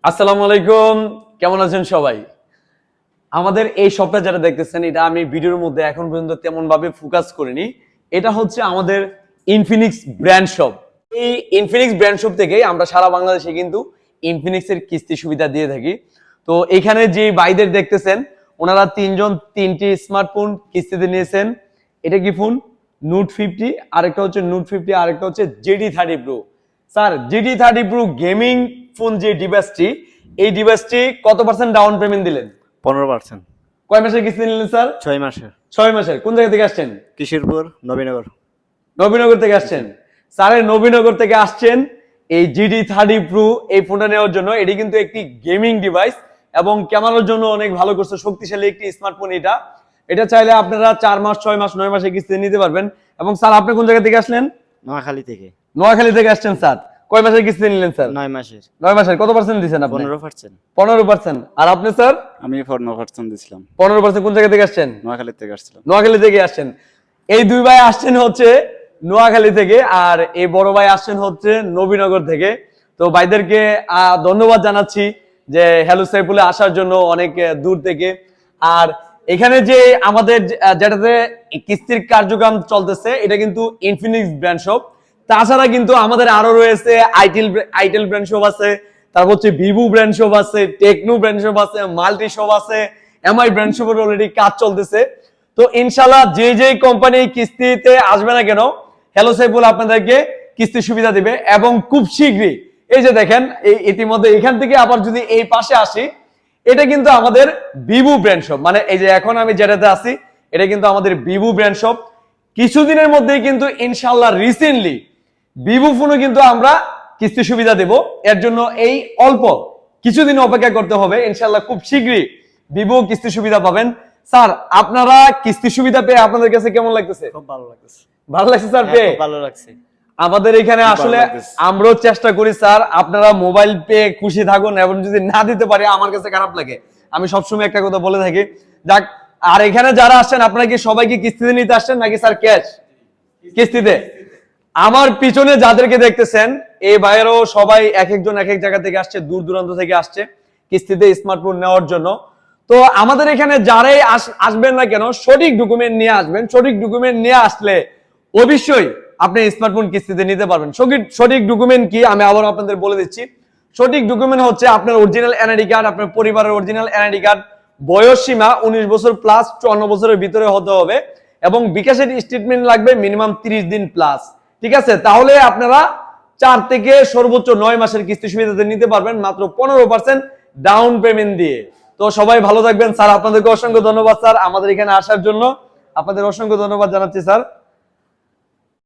আসসালামু আলাইকুম, কেমন আছেন সবাই? আমাদের এই শপটা যেটা দেখতেছেন, এটা আমি ভিডিওর মধ্যে এখন পর্যন্ত তেমন ভাবে ফোকাস করিনি। এটা হচ্ছে আমাদের ইনফিনিক্স ব্র্যান্ড শপ। এই ইনফিনিক্স ব্র্যান্ড শপ থেকে আমরা সারা বাংলাদেশে কিন্তু ইনফিনিক্সের কিস্তি সুবিধা দিয়ে থাকি। তো এখানে যে ভাইদের দেখতেছেন, ওনারা তিনজন তিনটি স্মার্টফোন কিস্তিতে নিয়েছেন। এটা কি ফোন? নোট 50, আরেকটা হচ্ছে নোট 50, আরেকটা হচ্ছে GT30 pro. Sir, GT30 pro gaming phone যে ডিভাইসটি, এই ডিভাইসটি কত পার্সেন্ট ডাউন পেমেন্ট দিলেন? 15%। কয় মাসের কিস্তি নিলেন স্যার? 6 মাসের। 6 মাসের। কোন জায়গা থেকে আসছেন? কিশোরপুর, নবীনগর। নবীনগর থেকে আসছেন। স্যারের নবীনগর থেকে আসছেন এই GT30 প্রো এই ফোনটা নেওয়ার জন্য। এটি কিন্তু একটি গেমিং ডিভাইস এবং ক্যামেরার জন্য অনেক ভালো করছে, শক্তিশালী একটি স্মার্টফোন এটা। এটা চাইলে আপনারা 4 মাস, 6 মাস, 9 মাসের কিস্তি নিতে পারবেন। এবং স্যার, আপনি কোন জায়গা থেকে আসলেন? নোয়াখালী থেকে। নোয়াখালী থেকে আসছেন স্যার। কয় মাসের কিস্তি নিলেন স্যার? 9 মাসের। 9 মাসের। কত পার্সেন্ট দিয়েছেন আপনি? 15%। 15%। আর আপনি স্যার? আমি 15% দিছিলাম। 15%। কোন জায়গা থেকে আসছেন? নোয়াখালী থেকে আসছিলাম। নোয়াখালী থেকে আসছেন। এই দুই ভাই আসছেন হচ্ছে নোয়াখালী থেকে, আর এই বড় ভাই আসছেন হচ্ছে নবীনগর থেকে। তো ভাইদেরকে ধন্যবাদ জানাচ্ছি যে হ্যালো সাইফুলে আসার জন্য অনেক দূর থেকে। আর এখানে যে আমাদের যেটাতে কিস্তির কার্যক্রম চলতেছে, এটা কিন্তু ইনফিনিক্স ব্র্যান্ড শপ। তাছাড়া কিন্তু আমাদের আরো রয়েছে আইটেল ব্র্যান্ড শপ আছে, তারপর হচ্ছে ভিভো ব্র্যান্ড শপ আছে, টেকনো ব্র্যান্ড শপ আছে, মাল্টি শপ আছে, এমআই ব্র্যান্ড শপের অলরেডি কাজ চলতেছে। তো ইনশাআল্লাহ যে কোম্পানি কিস্তিতে আসবে না কেন, হ্যালো সাইফুল আপনাদেরকে কিস্তি সুবিধা দিবে এবং খুব শীঘ্রই। এই যে দেখেন, এই ইতিমধ্যে এখান থেকে আবার যদি এই পাশে আসি, এটা কিন্তু আমাদের ভিভো ব্র্যান্ড শপ। মানে এই যে এখন আমি যেটাতে আছি, এটা কিন্তু আমাদের ভিভো ব্র্যান্ড শপ। কিছুদিনের মধ্যেই কিন্তু ইনশাআল্লাহ রিসেন্টলি ভিভো ফোনও কিন্তু আমরা কিস্তি সুবিধা দেব। এর জন্য এই অল্প কিছুদিন অপেক্ষা করতে হবে। ইনশাআল্লাহ খুব শীঘ্রই ভিভো কিস্তি সুবিধা পাবেন। স্যার, আপনারা কিস্তি সুবিধা পেয়ে আপনাদের কাছে কেমন লাগতেছে? খুব ভালো লাগছে। ভালো লাগছে স্যার পেয়ে? খুব ভালো লাগছে। আমাদের এখানে আসলে আমরাও চেষ্টা করি স্যার, আপনারা মোবাইল পেয়ে খুশি থাকুন, এবং যদি না দিতে পারি আমার কাছে খারাপ লাগে। আমি সবসময় একটা কথা বলে থাকি। যাক, আর এখানে যারা আসছেন, আপনারা কি সবাইকে কিস্তিতে নিতে আসছেন নাকি স্যার ক্যাশ? কিস্তিতে। আমার পিছনে যাদেরকে দেখতেছেন, এই ভাইয়েরও সবাই এক একজন এক এক জায়গা থেকে আসছে, দূর দূরান্ত থেকে আসছে কিস্তিতে স্মার্টফোন নেওয়ার জন্য। তো আমাদের এখানে যারাই আসবেন না কেন, সঠিক ডকুমেন্ট নিয়ে আসবেন। সঠিক ডকুমেন্ট নিয়ে আসলে অবশ্যই আপনি স্মার্টফোন কিস্তিতে নিতে পারবেন। সঠিক ডকুমেন্ট কি আমি আবার আপনাদের বলে দিচ্ছি। সঠিক ডকুমেন্ট হচ্ছে আপনার অরিজিনাল এনআইডি কার্ড, আপনার পরিবারের অরিজিনাল এনআইডি কার্ড, বয়স সীমা 19 বছর প্লাস, 54 বছরের ভিতরে হতে হবে, এবং বিকাশের স্টেটমেন্ট লাগবে মিনিমাম 30 দিন প্লাস। ঠিক আছে? তাহলে আপনারা 4 থেকে সর্বোচ্চ 9 মাসের কিস্তি সুবিধাতে নিতে পারবেন মাত্র 15% ডাউন পেমেন্ট দিয়ে। তো সবাই ভালো থাকবেন স্যার। আপনাদেরকে অসংখ্য ধন্যবাদ স্যার আমাদের এখানে আসার জন্য। আপনাদের অসংখ্য ধন্যবাদ জানাচ্ছি স্যার।